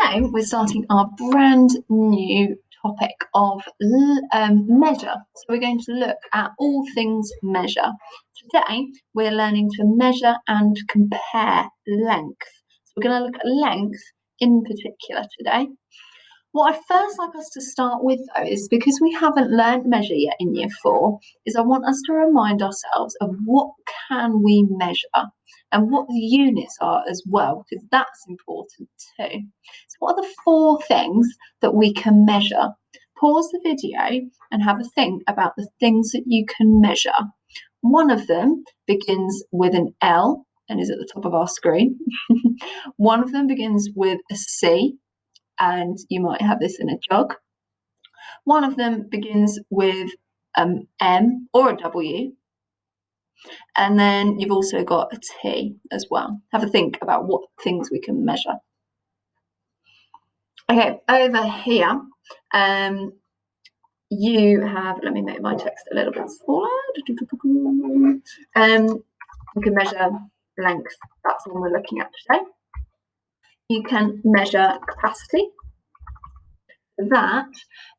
Today we're starting our brand new topic of measure. So we're going to look at all things measure. Today we're learning to measure and compare length. So we're going to look at length in particular today. What I'd first like us to start with, though, is because we haven't learned measure yet in Year 4, is I want us to remind ourselves of what can we measure and what the units are as well, because that's important too. So what are the 4 things that we can measure? Pause the video and have a think about the things that you can measure. One of them begins with an L and is at the top of our screen. One of them begins with a C, and you might have this in a jug. One of them begins with M or a W, and then you've also got a T as well. Have a think about what things we can measure. Okay, over here, you have, let me make my text a little bit smaller. You can measure length. That's the one we're looking at today. You can measure capacity. That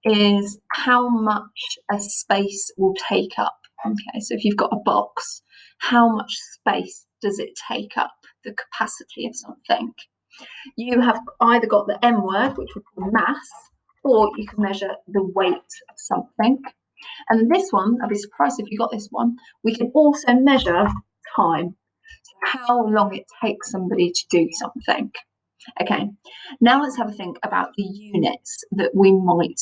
is how much a space will take up. Okay, so if you've got a box, how much space does it take up, the capacity of something? You have either got the M word, which would be mass, or you can measure the weight of something. And this one, I'd be surprised if you got this one, we can also measure time, so how long it takes somebody to do something. Okay, now let's have a think about the units that we might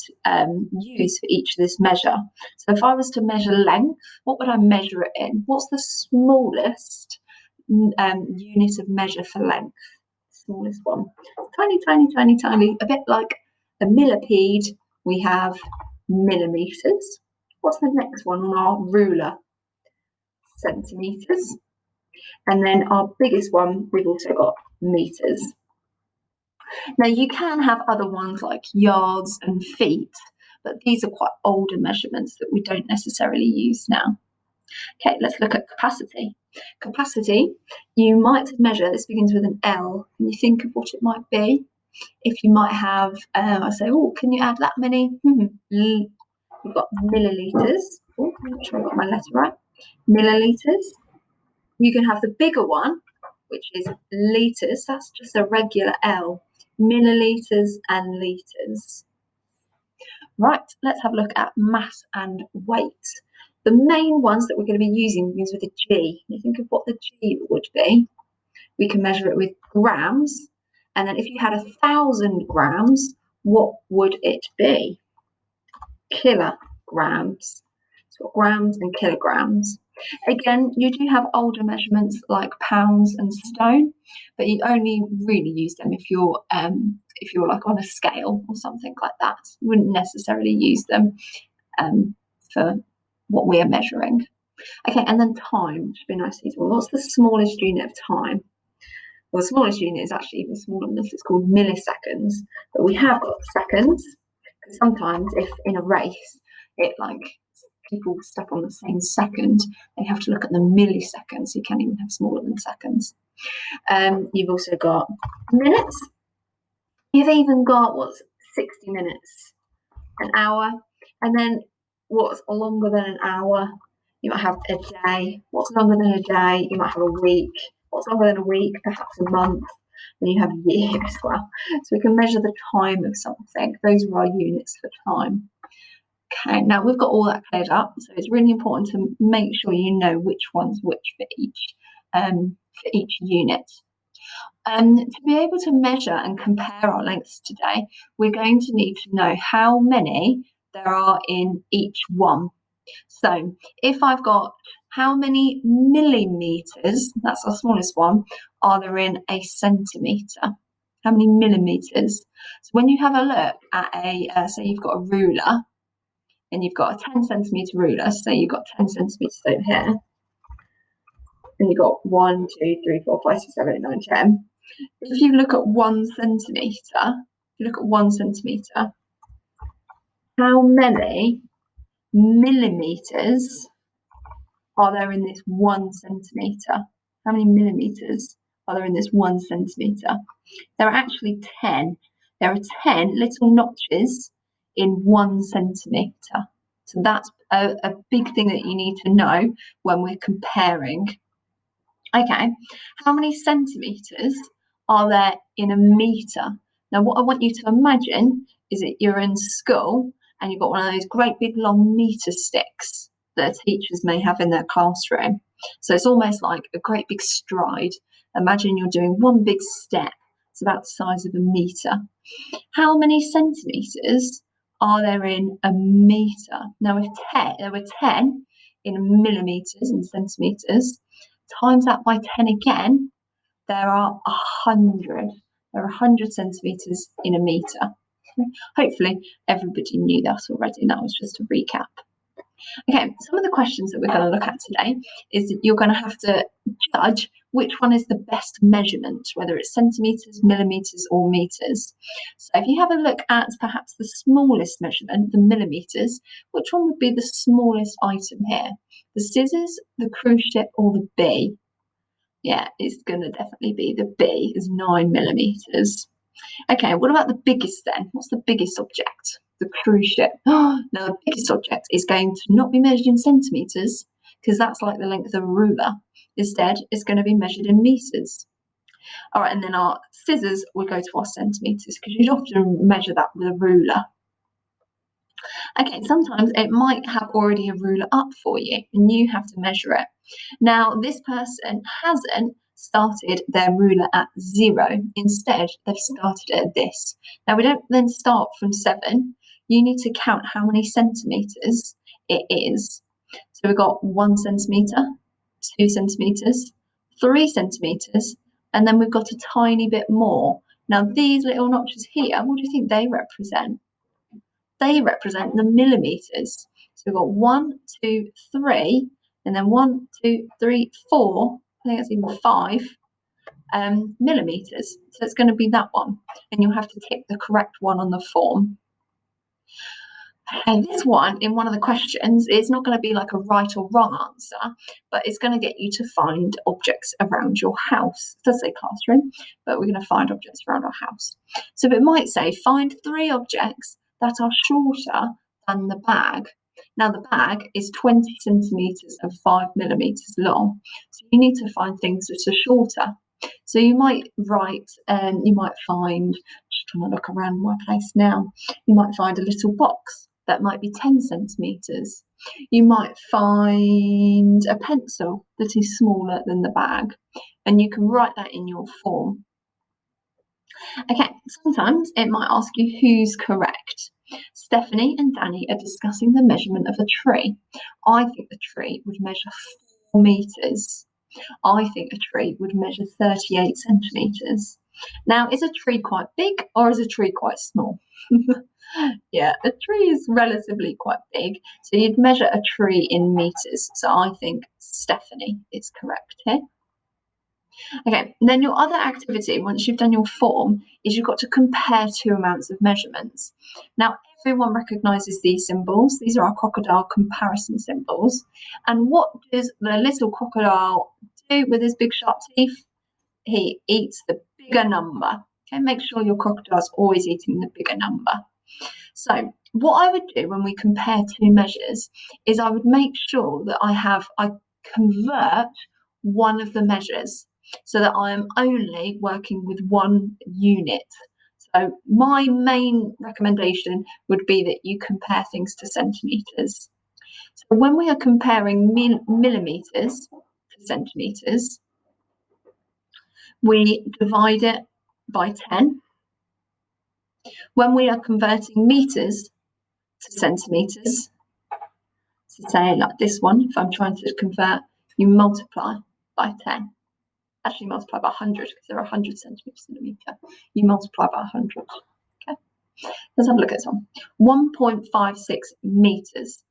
use for each of this measure. So if I was to measure length, what would I measure it in? What's the smallest unit of measure for length? Smallest one. Tiny, tiny, tiny, tiny, a bit like a millipede, we have millimeters. What's the next one on our ruler? Centimeters. And then our biggest one, we've also got meters. Now you can have other ones like yards and feet, but these are quite older measurements that we don't necessarily use now. Okay, let's look at capacity. Capacity, you might measure, this begins with an L. Can you think of what it might be? If you might have, I say, oh, can you add that many? We've got milliliters. Oh, I'm not sure I got my letter right. Milliliters. You can have the bigger one, which is liters. That's just a regular L. Milliliters and liters. Right, let's have a look at mass and weight. The main ones that we're going to be using begins with a G. You think of what the G would be. We can measure it with grams. And then if you had 1,000 grams, what would it be? Kilograms. So grams and kilograms. Again, you do have older measurements like pounds and stone, but you only really use them if you're like on a scale or something like that. You wouldn't necessarily use them for what we are measuring. Okay, and then time should be nice and easy. Well, what's the smallest unit of time? Well, the smallest unit is actually even smaller than this. It's called milliseconds, but we have got seconds. Because sometimes, if in a race, people step on the same second, they have to look at the milliseconds. You can't even have smaller than seconds. You've also got minutes. You've even got 60 minutes, an hour, and then what's longer than an hour? You might have a day. What's longer than a day? You might have a week. What's longer than a week? Perhaps a month. And you have a year as well. So we can measure the time of something. Those are our units for time. Okay, now we've got all that cleared up, so it's really important to make sure you know which one's which for each unit. To be able to measure and compare our lengths today, we're going to need to know how many there are in each one. So if I've got how many millimeters, that's our smallest one, are there in a centimetre? How many millimeters? So when you have a look at say you've got a ruler, and you've got a 10 centimetre ruler, so you've got 10 centimetres over here, and you've got 1, 2, 3, 4, 5, 6, 7, 8, 9, 10. If you look at 1 centimetre, how many millimetres are there in this 1 centimetre? How many millimetres are there in this 1 centimetre? There are actually 10. there are 10 little notches in 1 centimetre. So that's a big thing that you need to know when we're comparing. Okay, how many centimetres are there in a metre? Now, what I want you to imagine is that you're in school and you've got one of those great big long metre sticks that teachers may have in their classroom. So it's almost like a great big stride. Imagine you're doing one big step. It's about the size of a metre. How many centimetres are there in a metre? Now, if there were 10 in millimetres and centimetres, times that by 10 again, there are 100. There are 100 centimetres in a metre. Hopefully, everybody knew that already. That was just a recap. Okay, some of the questions that we're going to look at today is that you're going to have to judge which one is the best measurement, whether it's centimetres, millimetres, or metres. So if you have a look at perhaps the smallest measurement, the millimetres, which one would be the smallest item here? The scissors, the cruise ship, or the bee? Yeah, it's going to definitely be the bee, is 9 millimetres. Okay, what about the biggest then? What's the biggest object? The cruise ship. Now, the biggest object is going to not be measured in centimetres, because that's like the length of a ruler. Instead, it's going to be measured in metres. All right, and then our scissors will go to our centimetres, because you'd often measure that with a ruler. Okay, sometimes it might have already a ruler up for you, and you have to measure it. Now, this person hasn't started their ruler at 0. Instead, they've started at this. Now, we don't then start from 7. You need to count how many centimetres it is. So we've got 1 centimetre, 2 centimetres, 3 centimetres, and then we've got a tiny bit more. Now, these little notches here, what do you think they represent? They represent the millimetres. So we've got 1, 2, 3, and then 1, 2, 3, 4. I think that's even 5 millimetres. So it's going to be that one, and you'll have to tick the correct one on the form. And this one, in one of the questions, it's not going to be like a right or wrong answer, but it's going to get you to find objects around your house. It does say classroom, but we're going to find objects around our house. So it might say, find 3 objects that are shorter than the bag. Now, the bag is 20 centimetres and 5 millimetres long. So you need to find things that are shorter. So you might write, you might find, just trying to look around my place now, you might find a little box that might be 10 centimetres. You might find a pencil that is smaller than the bag, and you can write that in your form. Okay, sometimes it might ask you who's correct. Stephanie and Danny are discussing the measurement of a tree. I think the tree would measure 4 metres. I think a tree would measure 38 centimetres. Now, is a tree quite big or is a tree quite small? Yeah, a tree is relatively quite big. So you'd measure a tree in metres. So I think Stephanie is correct here. Okay, and then your other activity, once you've done your form, is you've got to compare 2 amounts of measurements. Now, everyone recognises these symbols. These are our crocodile comparison symbols. And what does the little crocodile do with his big sharp teeth? He eats the bigger number. Okay, make sure your crocodile's always eating the bigger number. So what I would do when we compare 2 measures is I would make sure that I convert one of the measures so that I am only working with 1 unit. So my main recommendation would be that you compare things to centimetres. So when we are comparing millimetres to centimetres, we divide it by 10. When we are converting metres to centimetres, so say like this one, if I'm trying to convert, you multiply by 10. Actually multiply by 100 because there are 100 centimetres in a metre. You multiply by 100. Okay, let's have a look at this one. 1.56 metres.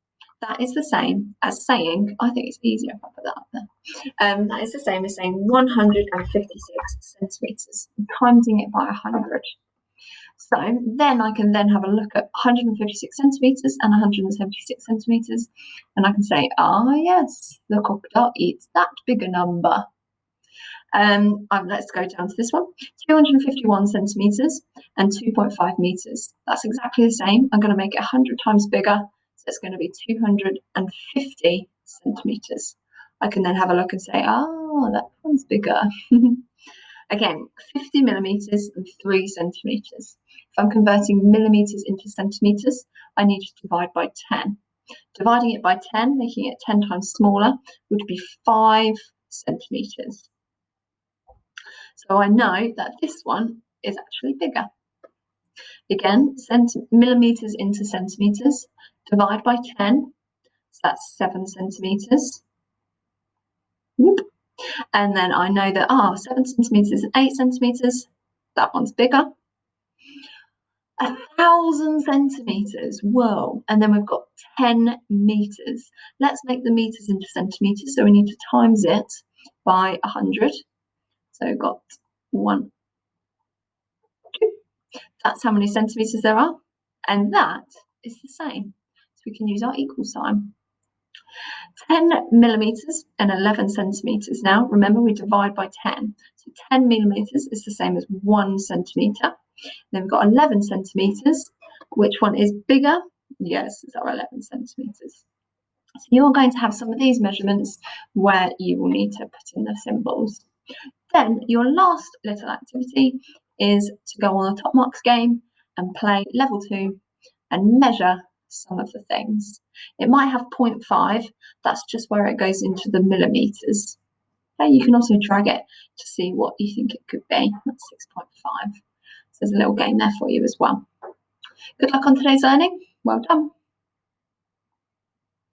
That is the same as saying, I think it's easier if I put that up there. That is the same as saying 156 centimetres, timesing it by 100. So then I can then have a look at 156 centimetres and 176 centimetres, and I can say, ah, yes, the crocodile eats that bigger number. Let's go down to this one. 251 centimeters and 2.5 meters. That's exactly the same. I'm going to make it 100 times bigger. So it's going to be 250 centimeters. I can then have a look and say, oh, that one's bigger. Again, 50 millimeters and 3 centimeters. If I'm converting millimeters into centimeters, I need to divide by 10. Dividing it by 10, making it 10 times smaller, would be 5 centimeters. So I know that this one is actually bigger. Again, millimeters into centimeters, divide by 10, so that's 7 centimeters. Whoop. And then I know that, 7 centimeters and 8 centimeters, that one's bigger. 1,000 centimeters, whoa. And then we've got 10 meters. Let's make the meters into centimeters, so we need to times it by 100. So we've got 1, 2. That's how many centimeters there are. And that is the same. So we can use our equal sign. 10 millimeters and 11 centimeters. Now, remember, we divide by 10. So 10 millimeters is the same as 1 centimeter. Then we've got 11 centimeters. Which one is bigger? Yes, it's our 11 centimeters. So you're going to have some of these measurements where you will need to put in the symbols. Then your last little activity is to go on the Top Marks game and play level 2 and measure some of the things. It might have 0.5, that's just where it goes into the millimeters. Okay, you can also drag it to see what you think it could be. That's 6.5. So there's a little game there for you as well. Good luck on today's learning. Well done.